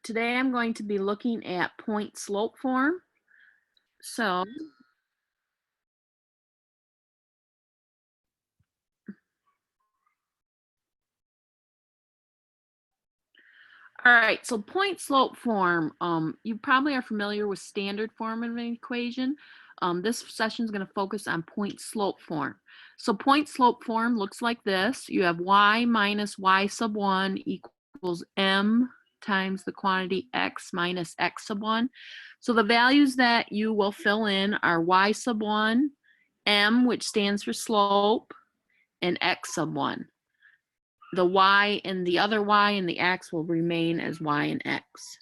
Today I'm going to be looking at point slope form. So, all right, so point slope form, you probably are familiar with standard form of an equation. This session is going to focus on point slope form. So point slope form looks like this. You have y minus y sub 1 equals m times the quantity x minus x sub 1. So the values that you will fill in are y sub 1, m, which stands for slope, and x sub 1. The y and the other y and the x will remain as y and x.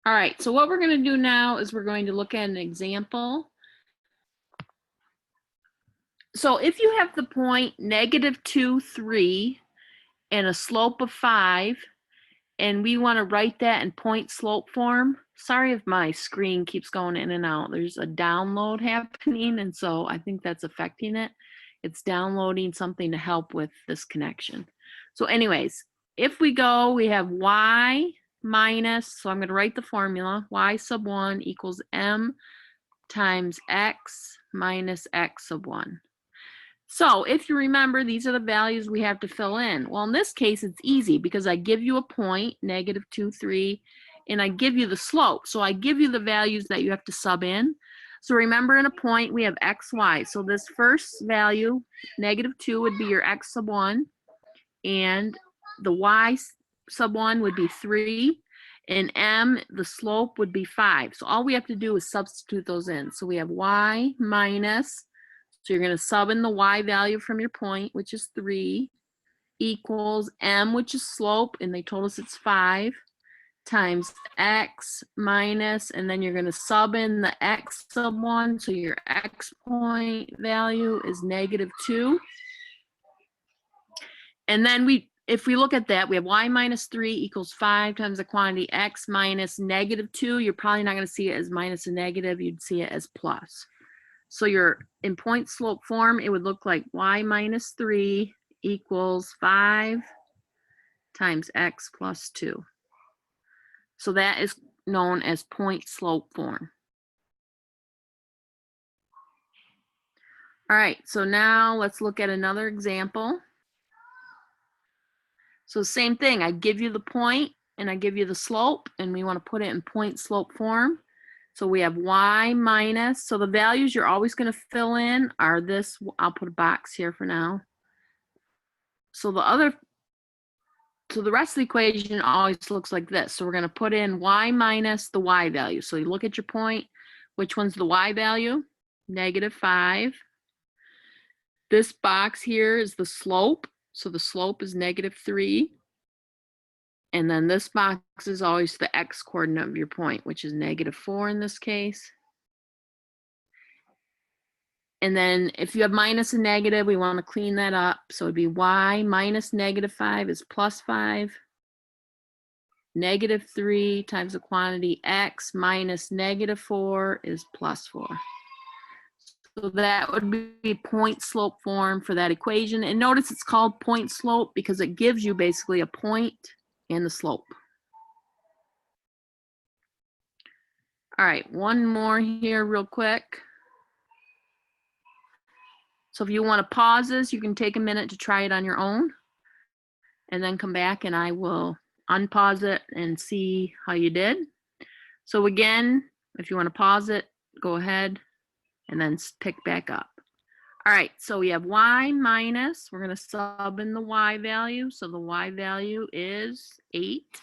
All right, so what we're going to do now is we're going to look at an example. So if you have the point -2, 3 and a slope of 5, and we want to write that in point slope form. Sorry if my screen keeps going in and out. There's a download happening, and so I think that's affecting it. It's downloading something to help with this connection. So anyways, if we go, we have y minus, so I'm going to write the formula, y sub 1 equals m times x minus x sub 1. So if you remember, these are the values we have to fill in. Well, in this case, it's easy because I give you a point, -2, 3, and I give you the slope. So I give you the values that you have to sub in. So remember, in a point, we have x, y. So this first value, -2, would be your x sub 1, and the y sub 1 would be 3, and m, the slope, would be 5. So all we have to do is substitute those in. So we have y minus, so you're going to sub in the y value from your point, which is 3, equals m, which is slope, and they told us it's 5, times x minus, and then you're going to sub in the x sub 1, so your x point value is -2. And then if we look at that, we have y minus 3 equals 5 times the quantity x minus -2. You're probably not going to see it as minus and negative. You'd see it as plus. So you're in point slope form, it would look like y minus 3 equals 5 times x plus 2. So that is known as point slope form. All right, so now let's look at another example. So same thing, I give you the point and I give you the slope, and we want to put it in point slope form. So we have y minus, so the values you're always going to fill in are this, I'll put a box here for now. So the rest of the equation always looks like this. So we're going to put in y minus the y value. So you look at your point, which one's the y value? -5. This box here is the slope. So the slope is -3. And then this box is always the x coordinate of your point, which is -4 in this case. And then if you have minus and negative, we want to clean that up. So it'd be y minus -5 is +5. -3 times the quantity x minus -4 is +4. So that would be point slope form for that equation. And notice it's called point slope because it gives you basically a point and the slope. All right, one more here real quick. So if you want to pause this, you can take a minute to try it on your own and then come back and I will unpause it and see how you did. So again, if you want to pause it, go ahead and then pick back up. All right, so we have y minus, we're going to sub in the y value. So the y value is 8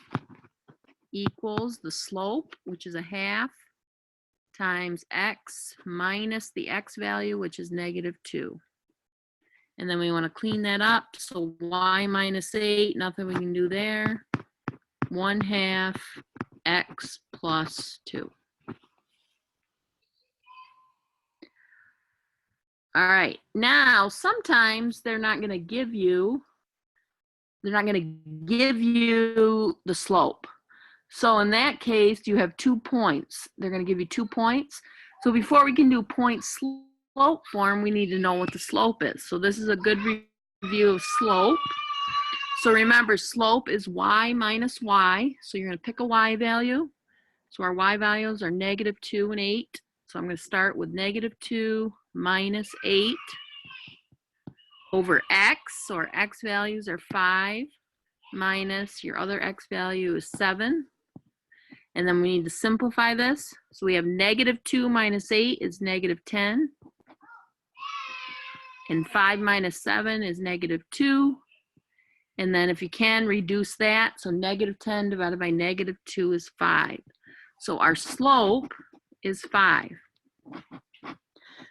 equals the slope, which is 1/2, times x minus the x value, which is -2. And then we want to clean that up. So y minus 8, nothing we can do there. 1/2 x plus 2. All right, now sometimes they're not going to give you the slope. So in that case, you have 2 points. They're going to give you 2 points. So before we can do point slope form, we need to know what the slope is. So this is a good review of slope. So remember, slope is y minus y. So you're going to pick a y value. So our y values are -2 and 8. So I'm going to start with -2 minus 8 over x. So our x values are 5 minus your other x value is 7. And then we need to simplify this. So we have -2 minus 8 is -10. And 5 minus 7 is -2. And then if you can, reduce that. So -10 divided by -2 is 5. So our slope is 5.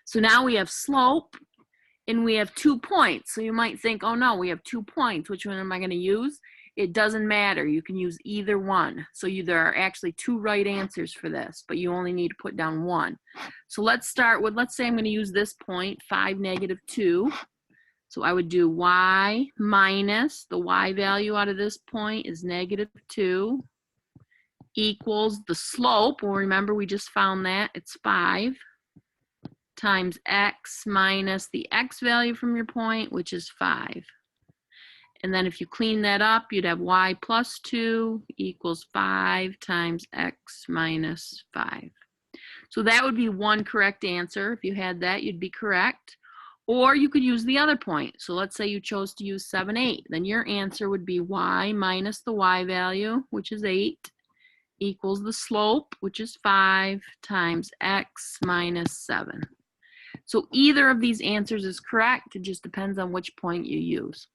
So now we have slope and we have 2 points. So you might think, oh no, we have 2 points. Which one am I going to use? It doesn't matter. You can use either one. So there are actually 2 right answers for this, but you only need to put down one. So let's start with, let's say I'm going to use this point, 5, -2. So I would do y minus the y value out of this point is -2 equals the slope. Well, remember we just found that. It's 5 times x minus the x value from your point, which is 5. And then if you clean that up, you'd have y plus 2 equals 5 times x minus 5. So that would be one correct answer. If you had that, you'd be correct. Or you could use the other point. So let's say you chose to use 7, 8. Then your answer would be y minus the y value, which is 8, equals the slope, which is 5, times x minus 7. So either of these answers is correct. It just depends on which point you use.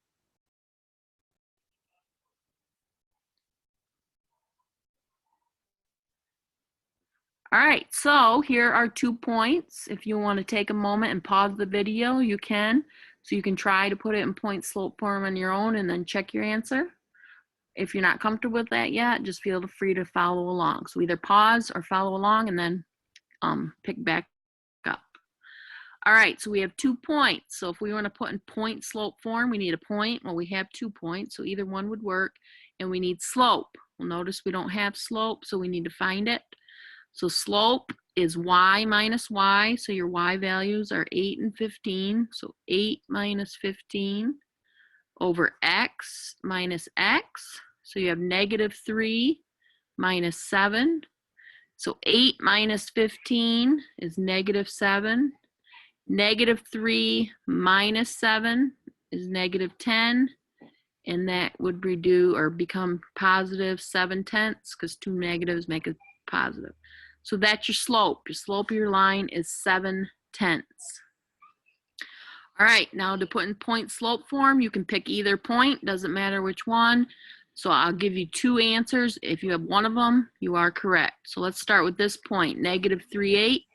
All right, so here are 2 points. If you want to take a moment and pause the video, you can. So you can try to put it in point slope form on your own and then check your answer. If you're not comfortable with that yet, just feel free to follow along. So either pause or follow along and then pick back up. All right, so we have 2 points. So if we want to put in point slope form, we need a point. Well, we have 2 points, so either one would work. And we need slope. Well, notice we don't have slope, so we need to find it. So slope is y minus y. So your y values are 8 and 15. So 8 minus 15 over x minus x. So you have -3 minus 7. So 8 minus 15 is -7. -3 minus 7 is -10. And that would become positive 7/10 because 2 negatives make it positive. So that's your slope. Your slope of your line is 7/10. All right, now to put in point slope form, you can pick either point, doesn't matter which one. So I'll give you 2 answers. If you have one of them, you are correct. So let's start with this point, -3, 8.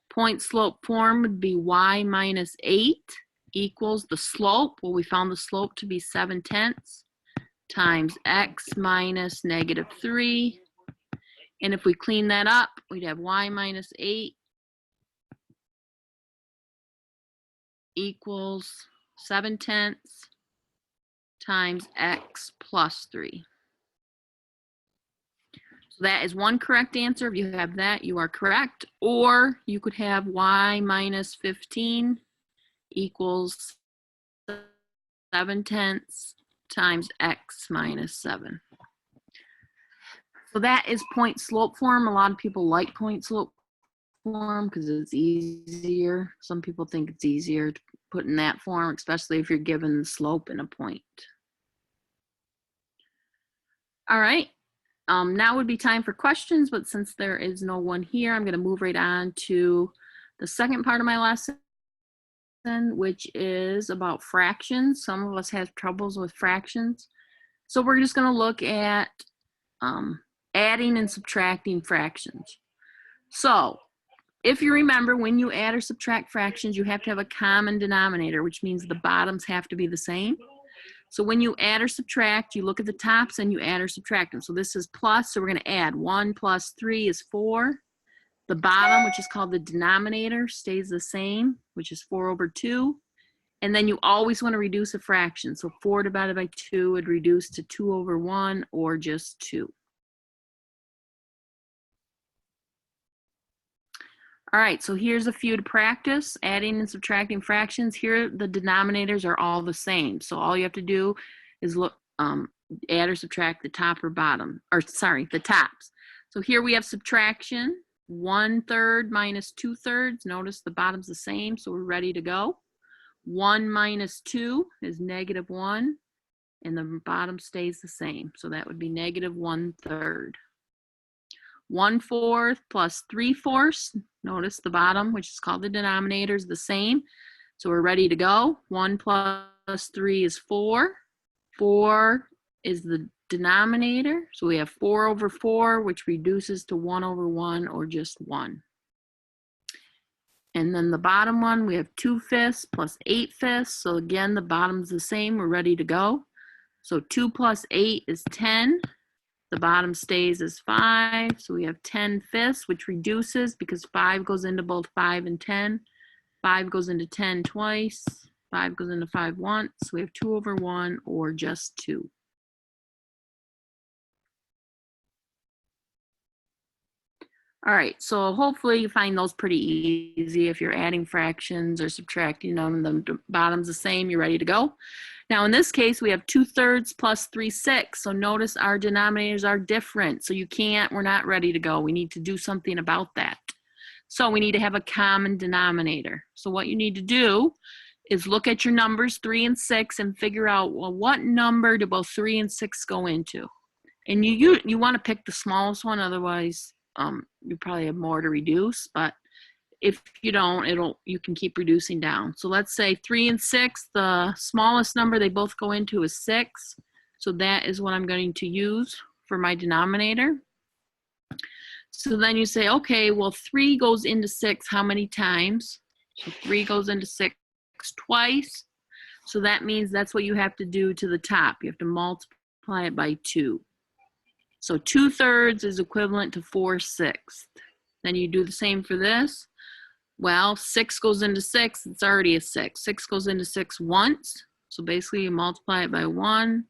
Point slope form would be y minus 8 equals the slope. Well, we found the slope to be 7/10 times x minus -3. And if we clean that up, we'd have y minus 8 equals 7/10 times x plus 3. So that is one correct answer. If you have that, you are correct. Or you could have y minus 15 equals 7/10 times x minus 7. So that is point slope form. A lot of people like point slope form because it's easier. Some people think it's easier to put in that form, especially if you're given the slope and a point. All right. Now would be time for questions, but since there is no one here, I'm going to move right on to the second part of my lesson, which is about fractions. Some of us have troubles with fractions. So we're just going to look at adding and subtracting fractions. So if you remember, when you add or subtract fractions, you have to have a common denominator, which means the bottoms have to be the same. So when you add or subtract, you look at the tops and you add or subtract them. So this is plus, so we're going to add 1 plus 3 is 4. The bottom, which is called the denominator, stays the same, which is 4/2. And then you always want to reduce a fraction. So 4 divided by 2 would reduce to 2/1 or just 2. All right, so here's a few to practice. Adding and subtracting fractions. Here, the denominators are all the same. So all you have to do is look, add or subtract the top or bottom, or sorry, the tops. So here we have subtraction, 1/3 minus 2/3. Notice the bottom's the same, so we're ready to go. 1 minus 2 is -1, and the bottom stays the same. So that would be -1/3. 1/4 plus 3/4. Notice the bottom, which is called the denominator, is the same. So we're ready to go. 1 plus 3 is 4. 4 is the denominator. So we have 4/4, which reduces to 1/1, or just 1. And then the bottom one, we have 2/5 plus 8/5. So again, the bottom's the same. We're ready to go. So 2 plus 8 is 10. The bottom stays as 5, so we have 10/5, which reduces because 5 goes into both 5 and 10. 5 goes into 10 twice. 5 goes into 5 once. So we have 2/1, or just 2. All right, so hopefully you find those pretty easy. If you're adding fractions or subtracting them, the bottom's the same, you're ready to go. Now in this case, we have 2/3 plus 3/6. So notice our denominators are different. So we're not ready to go. We need to do something about that. So we need to have a common denominator. So what you need to do is look at your numbers 3 and 6 and figure out, well, what number do both 3 and 6 go into? And you want to pick the smallest one, otherwise you probably have more to reduce, but if you don't, you can keep reducing down. So let's say 3 and 6, the smallest number they both go into is 6. So that is what I'm going to use for my denominator. So then you say, okay, well, 3 goes into 6 how many times? So 3 goes into 6 twice. So that means that's what you have to do to the top. You have to multiply it by 2. So 2/3 is equivalent to 4/6. Then you do the same for this. Well, 6 goes into 6, it's already a 6. 6 goes into 6 once. So basically you multiply it by 1,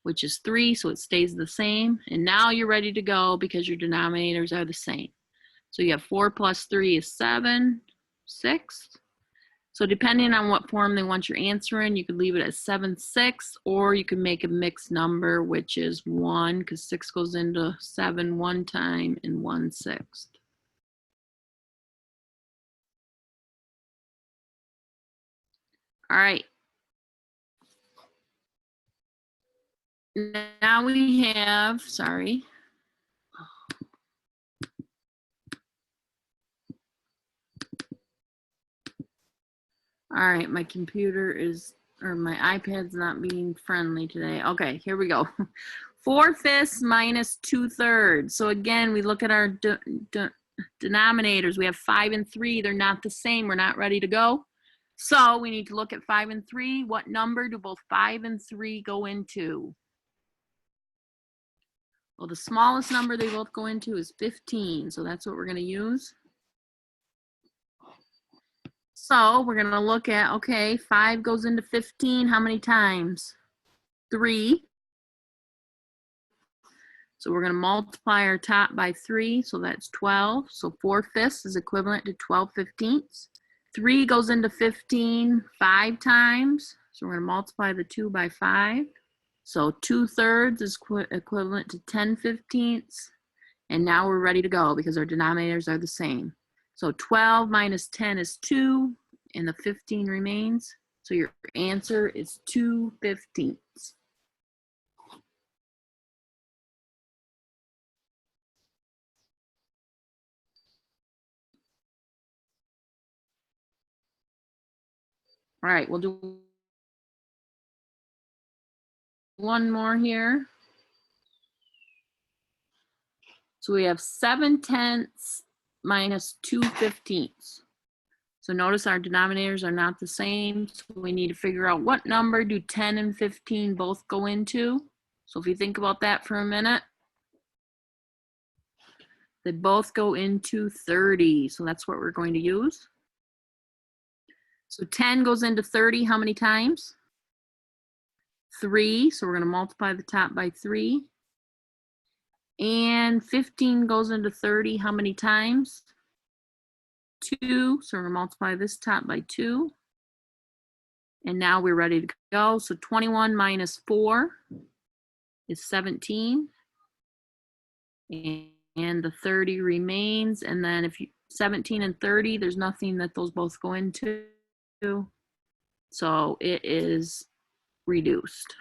which is 3, so it stays the same. And now you're ready to go because your denominators are the same. So you have 4 plus 3 is 7, 6. So depending on what form they want your answer in, you could leave it as 7, 6, or you can make a mixed number, which is 1, because 6 goes into 7 one time and 1/6. All right. Now we have, sorry. All right, my computer is, or my iPad's not being friendly today. Okay, here we go. 4/5 minus 2/3. So again, we look at our denominators. We have 5 and 3. They're not the same. We're not ready to go. So we need to look at 5 and 3. What number do both 5 and 3 go into? Well, the smallest number they both go into is 15. So that's what we're going to use. So we're going to look at, okay, 5 goes into 15 how many times? 3. So we're going to multiply our top by 3, so that's 12. So 4/5 is equivalent to 12/15. 3 goes into 15 5 times, so we're going to multiply the 2 by 5. So 2/3 is equivalent to 10/15. And now we're ready to go because our denominators are the same. So 12 minus 10 is 2, and the 15 remains. So your answer is 2/15. All right, we'll do one more here. So we have 7/10 minus 2/15. So notice our denominators are not the same. So we need to figure out what number do 10 and 15 both go into. So if you think about that for a minute, they both go into 30. So that's what we're going to use. So 10 goes into 30 how many times? 3. So we're going to multiply the top by 3. And 15 goes into 30 how many times? 2. So we're going to multiply this top by 2. And now we're ready to go. So 21 minus 4 is 17. And the 30 remains. And then if you 17 and 30, there's nothing that those both go into. So it is reduced.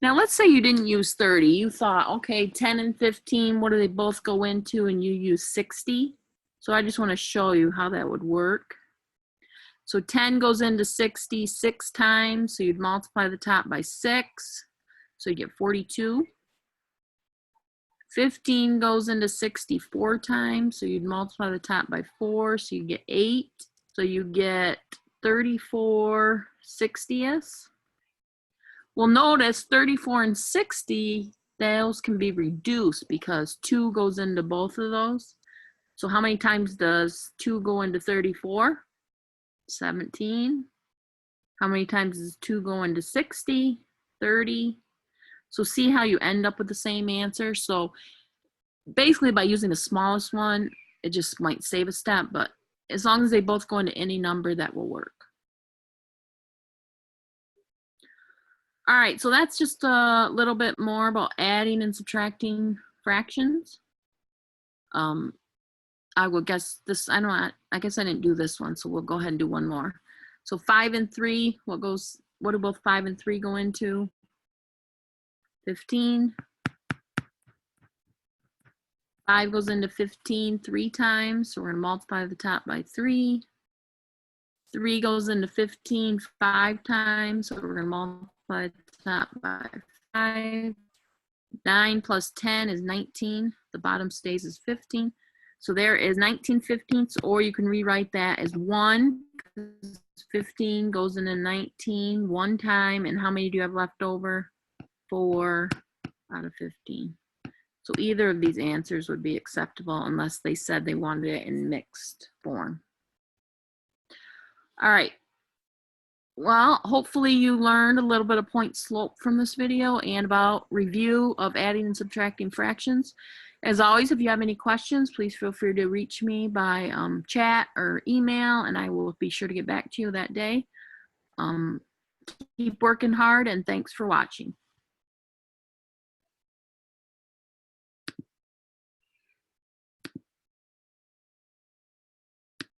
Now let's say you didn't use 30. You thought, okay, 10 and 15, what do they both go into? And you use 60. So I just want to show you how that would work. So 10 goes into 60 6 times. So you'd multiply the top by 6. So you get 42. 15 goes into 60 4 times. So you'd multiply the top by 4. So you get 8. So you get 34 60ths. Well, notice 34 and 60, those can be reduced because 2 goes into both of those. So how many times does 2 go into 34? 17. How many times does 2 go into 60? 30. So see how you end up with the same answer. So basically by using the smallest one, it just might save a step, but as long as they both go into any number, that will work. All right, so that's just a little bit more about adding and subtracting fractions. I will guess this, I guess I didn't do this one, so we'll go ahead and do one more. So 5 and 3, what do both 5 and 3 go into? 15. 5 goes into 15 3 times, so we're going to multiply the top by 3. 3 goes into 15 5 times, so we're going to multiply the top by 5. 9 plus 10 is 19. The bottom stays as 15. So there is 19 fifteenths, or you can rewrite that as 1. 15 goes into 19 1 time, and how many do you have left over? 4 out of 15. So either of these answers would be acceptable unless they said they wanted it in mixed form. All right. Well, hopefully you learned a little bit of point slope from this video and about review of adding and subtracting fractions. As always, if you have any questions, please feel free to reach me by chat or email, and I will be sure to get back to you that day. Keep working hard, and thanks for watching.